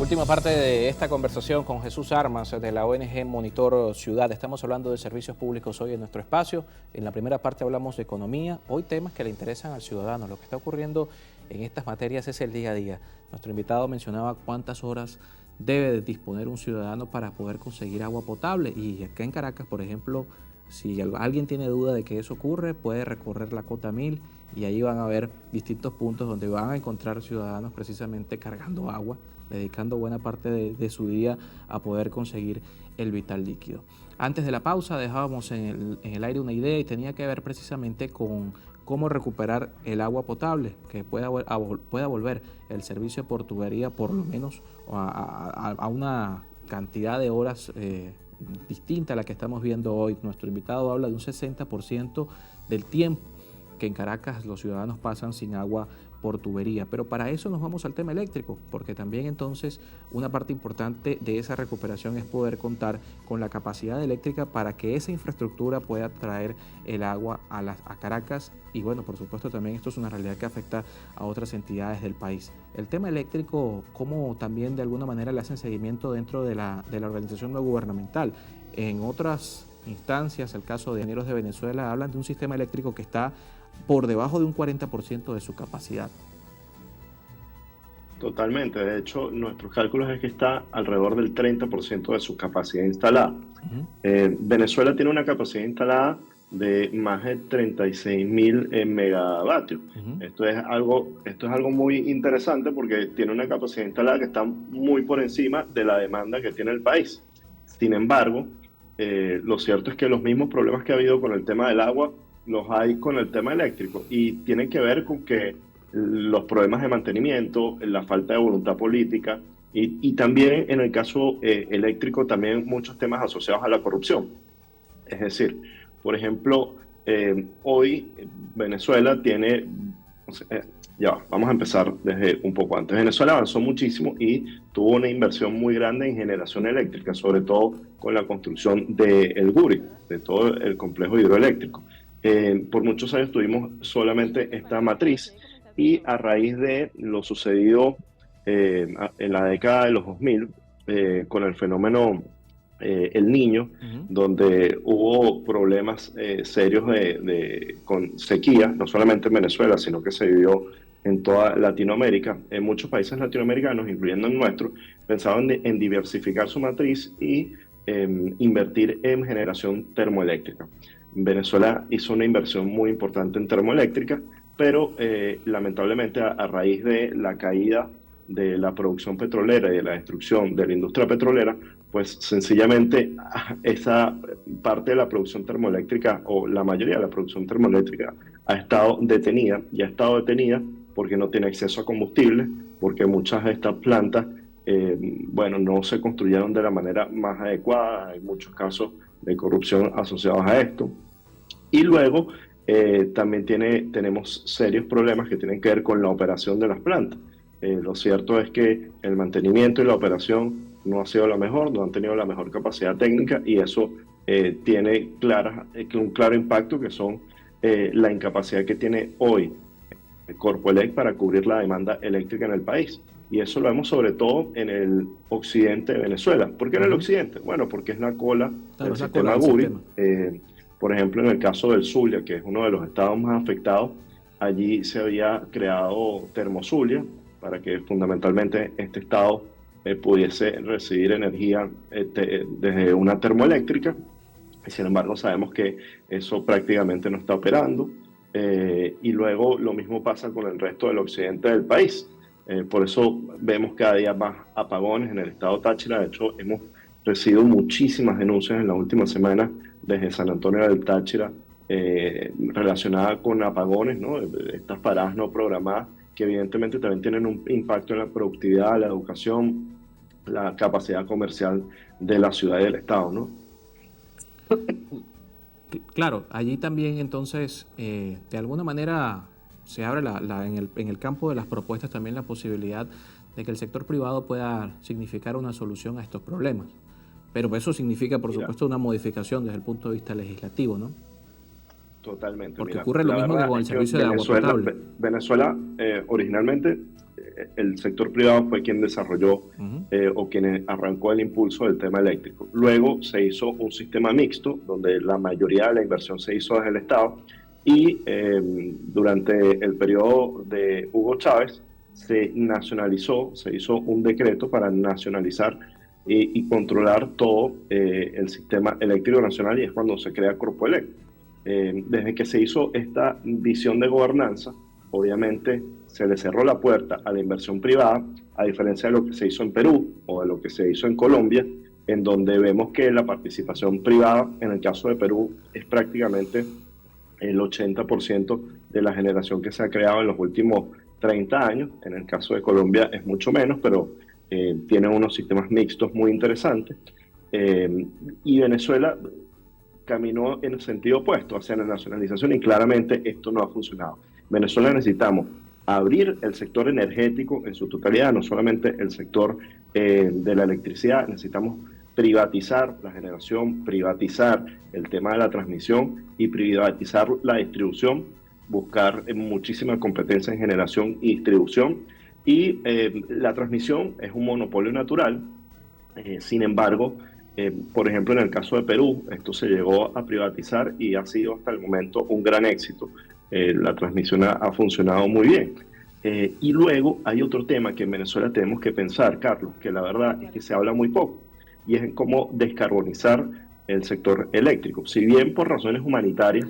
Última parte de esta conversación con Jesús Armas de la ONG Monitor Ciudad. Estamos hablando de servicios públicos hoy en nuestro espacio. En la primera parte hablamos de economía, hoy temas que le interesan al ciudadano. Lo que está ocurriendo en estas materias es el día a día. Nuestro invitado mencionaba cuántas horas debe disponer un ciudadano para poder conseguir agua potable. Y acá en Caracas, por ejemplo, si alguien tiene duda de que eso ocurre, puede recorrer la Cota 1000 y ahí van a ver distintos puntos donde van a encontrar ciudadanos precisamente cargando agua, dedicando buena parte de su día a poder conseguir el vital líquido. Antes de la pausa dejábamos en el aire una idea y tenía que ver precisamente con cómo recuperar el agua potable, que pueda volver el servicio de por tubería por lo menos a una cantidad de horas distinta a la que estamos viendo hoy. Nuestro invitado habla de un 60% del tiempo que en Caracas los ciudadanos pasan sin agua por tubería, pero para eso nos vamos al tema eléctrico, porque también entonces una parte importante de esa recuperación es poder contar con la capacidad eléctrica para que esa infraestructura pueda traer el agua a Caracas y bueno, por supuesto también esto es una realidad que afecta a otras entidades del país. El tema eléctrico, ¿cómo también de alguna manera le hacen seguimiento dentro de la organización no gubernamental? En otras instancias, el caso de Ingenieros de Venezuela, hablan de un sistema eléctrico que está por debajo de un 40% de su capacidad. Totalmente, de hecho nuestros cálculos es que está alrededor del 30% de su capacidad instalada. Venezuela tiene una capacidad instalada de más de 36.000 megavatios. Esto es algo muy interesante porque tiene una capacidad instalada que está muy por encima de la demanda que tiene el país. Sin embargo, lo cierto es que los mismos problemas que ha habido con el tema del agua los hay con el tema eléctrico y tienen que ver con que los problemas de mantenimiento, la falta de voluntad política y también en el caso eléctrico también muchos temas asociados a la corrupción. Es decir, por ejemplo, hoy Venezuela tiene, vamos a empezar desde un poco antes. Venezuela avanzó muchísimo y tuvo una inversión muy grande en generación eléctrica, sobre todo con la construcción del Guri, de todo el complejo hidroeléctrico. Por muchos años tuvimos solamente esta matriz y a raíz de lo sucedido en la década de los 2000 con el fenómeno El Niño, donde hubo problemas serios con sequía, no solamente en Venezuela, sino que se vivió en toda Latinoamérica. En muchos países latinoamericanos, incluyendo el nuestro, pensaban en diversificar su matriz y invertir en generación termoeléctrica. Venezuela hizo una inversión muy importante en termoeléctrica, pero lamentablemente a raíz de la caída de la producción petrolera y de la destrucción de la industria petrolera, pues sencillamente esa parte de la producción termoeléctrica o la mayoría de la producción termoeléctrica ha estado detenida y ha estado detenida porque no tiene acceso a combustible, porque muchas de estas plantas no se construyeron de la manera más adecuada, hay muchos casos de corrupción asociados a esto. Y luego también tenemos serios problemas que tienen que ver con la operación de las plantas. Lo cierto es que el mantenimiento y la operación no ha sido la mejor, no han tenido la mejor capacidad técnica y eso tiene un claro impacto que son la incapacidad que tiene hoy Corpoelec para cubrir la demanda eléctrica en el país. Y eso lo vemos sobre todo en el occidente de Venezuela. ¿Por qué en el occidente? Bueno, porque es la cola del sistema Guri. Por ejemplo, en el caso del Zulia, que es uno de los estados más afectados, allí se había creado Termozulia para que fundamentalmente este estado pudiese recibir energía desde una termoeléctrica. Sin embargo, sabemos que eso prácticamente no está operando. Y luego lo mismo pasa con el resto del occidente del país. Por eso vemos cada día más apagones en el estado Táchira. De hecho, hemos recibido muchísimas denuncias en las últimas semanas desde San Antonio del Táchira relacionadas con apagones, ¿no? Estas paradas no programadas que evidentemente también tienen un impacto en la productividad, la educación, la capacidad comercial de la ciudad y del estado, ¿no? Claro, allí también entonces de alguna manera se abre en el campo de las propuestas también la posibilidad de que el sector privado pueda significar una solución a estos problemas. Pero eso significa, por supuesto, una modificación desde el punto de vista legislativo, ¿no? Totalmente. Porque ocurre lo mismo que con el servicio de agua potable. Venezuela originalmente el sector privado fue quien desarrolló o quien arrancó el impulso del tema eléctrico. Luego se hizo un sistema mixto, donde la mayoría de la inversión se hizo desde el Estado, y durante el periodo de Hugo Chávez se nacionalizó, se hizo un decreto para nacionalizar y controlar todo el sistema eléctrico nacional, y es cuando se crea Corpoelec. Desde que se hizo esta visión de gobernanza, obviamente se le cerró la puerta a la inversión privada, a diferencia de lo que se hizo en Perú o de lo que se hizo en Colombia, en donde vemos que la participación privada, en el caso de Perú, es prácticamente el 80% de la generación que se ha creado en los últimos 30 años. En el caso de Colombia es mucho menos, pero tiene unos sistemas mixtos muy interesantes. Y Venezuela caminó en el sentido opuesto hacia la nacionalización, y claramente esto no ha funcionado. Venezuela necesitamos abrir el sector energético en su totalidad, no solamente el sector de la electricidad. Necesitamos privatizar la generación, privatizar el tema de la transmisión y privatizar la distribución, buscar muchísima competencia en generación y distribución. Y la transmisión es un monopolio natural. Sin embargo, por ejemplo, en el caso de Perú, esto se llegó a privatizar y ha sido hasta el momento un gran éxito. La transmisión ha funcionado muy bien. Y luego hay otro tema que en Venezuela tenemos que pensar, Carlos, que la verdad es que se habla muy poco, y es en cómo descarbonizar el sector eléctrico. Si bien por razones humanitarias,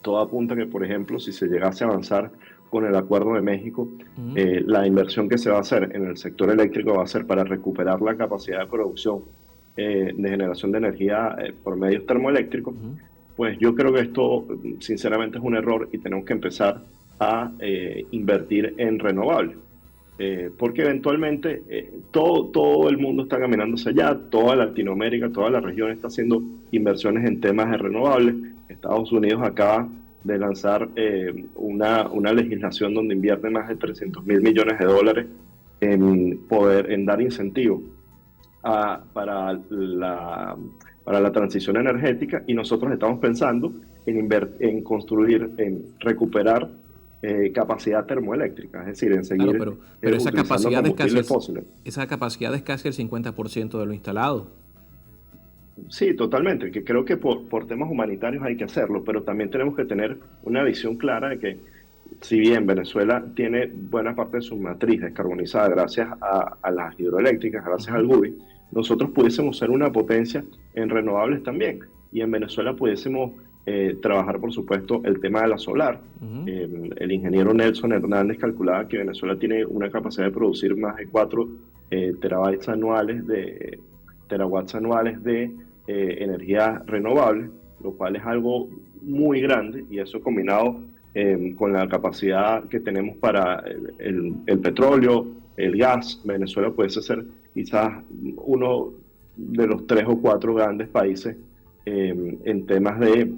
todo apunta que, por ejemplo, si se llegase a avanzar con el Acuerdo de México, la inversión que se va a hacer en el sector eléctrico va a ser para recuperar la capacidad de producción de generación de energía por medios termoeléctricos. Pues yo creo que esto sinceramente es un error, y tenemos que empezar a invertir en renovables. Porque eventualmente todo el mundo está caminando hacia allá, toda Latinoamérica, toda la región está haciendo inversiones en temas de renovables. Estados Unidos acaba de lanzar una legislación donde invierte más de 300 mil millones de dólares en dar incentivos para la transición energética, y nosotros estamos pensando en construir, en recuperar capacidad termoeléctrica, es decir, en seguir pero esa capacidad fósiles. Esa capacidad es casi el 50% de lo instalado. Sí, totalmente, que creo que por temas humanitarios hay que hacerlo, pero también tenemos que tener una visión clara de que, si bien Venezuela tiene buena parte de su matriz descarbonizada gracias a las hidroeléctricas, gracias al GUBI, nosotros pudiésemos ser una potencia en renovables también, y en Venezuela pudiésemos trabajar, por supuesto, el tema de la solar. El ingeniero Nelson Hernández calculaba que Venezuela tiene una capacidad de producir más de 4 terawatts anuales de energía renovable, lo cual es algo muy grande, y eso combinado con la capacidad que tenemos para el petróleo, el gas. Venezuela puede ser quizás uno de los 3 o 4 grandes países en temas de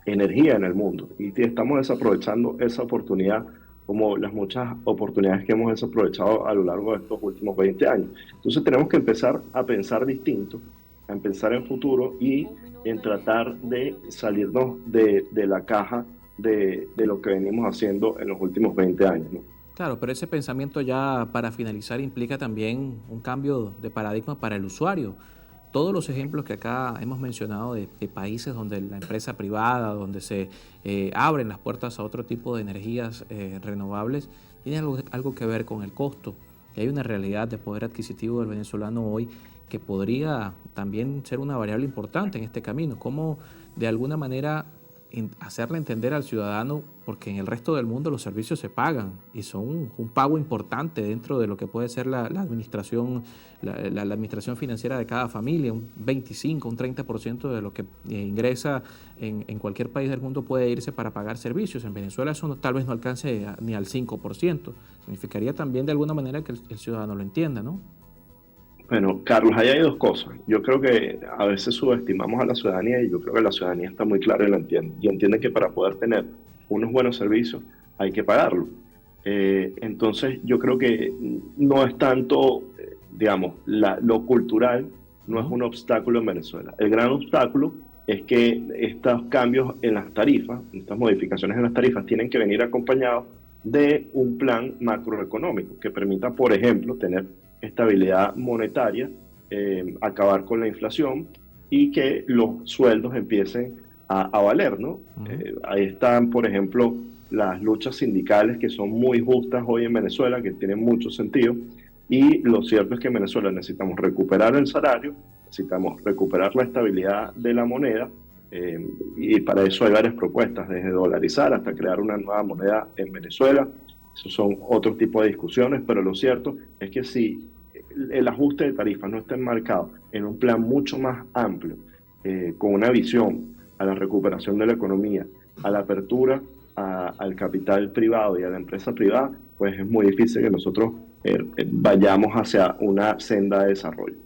energía en el mundo, y estamos desaprovechando esa oportunidad, como las muchas oportunidades que hemos desaprovechado a lo largo de estos últimos 20 años. Entonces tenemos que empezar a pensar distinto, a pensar en futuro, y en tratar de salirnos de la caja de lo que venimos haciendo en los últimos 20 años, ¿no? Claro, pero ese pensamiento, ya para finalizar, implica también un cambio de paradigma para el usuario. Todos los ejemplos que acá hemos mencionado de países donde la empresa privada, donde se abren las puertas a otro tipo de energías renovables, tienen algo que ver con el costo. Y hay una realidad de poder adquisitivo del venezolano hoy que podría también ser una variable importante en este camino. Cómo de alguna manera hacerle entender al ciudadano, porque en el resto del mundo los servicios se pagan y son un pago importante dentro de lo que puede ser la administración, la administración financiera de cada familia. Un 25, un 30% de lo que ingresa en cualquier país del mundo puede irse para pagar servicios. En Venezuela eso tal vez no alcance ni al 5%. Significaría también de alguna manera que el ciudadano lo entienda, ¿no? Bueno, Carlos, ahí hay dos cosas. Yo creo que a veces subestimamos a la ciudadanía, y yo creo que la ciudadanía está muy clara y lo entiende. Y entiende que para poder tener unos buenos servicios hay que pagarlo. Entonces, yo creo que no es tanto, digamos, lo cultural no es un obstáculo en Venezuela. El gran obstáculo es que estos cambios en las tarifas, estas modificaciones en las tarifas, tienen que venir acompañados de un plan macroeconómico que permita, por ejemplo, tener estabilidad monetaria, acabar con la inflación y que los sueldos empiecen a valer, ¿no? Ahí están, por ejemplo, las luchas sindicales que son muy justas hoy en Venezuela, que tienen mucho sentido, y lo cierto es que en Venezuela necesitamos recuperar el salario, necesitamos recuperar la estabilidad de la moneda, y para eso hay varias propuestas, desde dolarizar hasta crear una nueva moneda en Venezuela. Esos son otro tipo de discusiones, pero lo cierto es que si el ajuste de tarifas no está enmarcado en un plan mucho más amplio, con una visión a la recuperación de la economía, a la apertura al capital privado y a la empresa privada, pues es muy difícil que nosotros vayamos hacia una senda de desarrollo.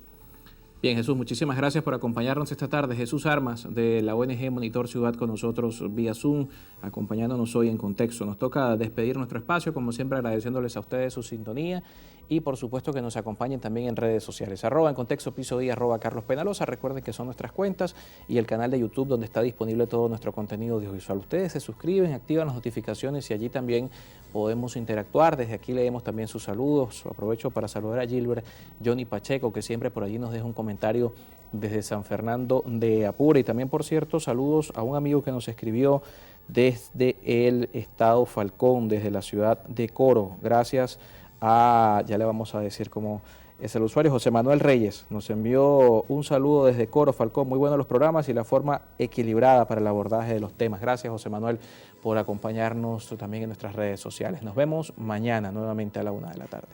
Bien, Jesús, muchísimas gracias por acompañarnos esta tarde. Jesús Armas, de la ONG Monitor Ciudad, con nosotros vía Zoom, acompañándonos hoy en Contexto. Nos toca despedir nuestro espacio, como siempre agradeciéndoles a ustedes su sintonía y por supuesto que nos acompañen también en redes sociales. @ en Contexto Piso I, @ Carlos Penalosa. Recuerden que son nuestras cuentas y el canal de YouTube donde está disponible todo nuestro contenido audiovisual. Ustedes se suscriben, activan las notificaciones y allí también podemos interactuar. Desde aquí leemos también sus saludos. Aprovecho para saludar a Gilbert Johnny Pacheco, que siempre por allí nos deja un comentario desde San Fernando de Apure. Y también, por cierto, saludos a un amigo que nos escribió desde el estado Falcón, desde la ciudad de Coro. Gracias a, ya le vamos a decir cómo es el usuario, José Manuel Reyes. Nos envió un saludo desde Coro, Falcón. Muy buenos los programas y la forma equilibrada para el abordaje de los temas. Gracias, José Manuel, por acompañarnos también en nuestras redes sociales. Nos vemos mañana nuevamente a la 1 de la tarde.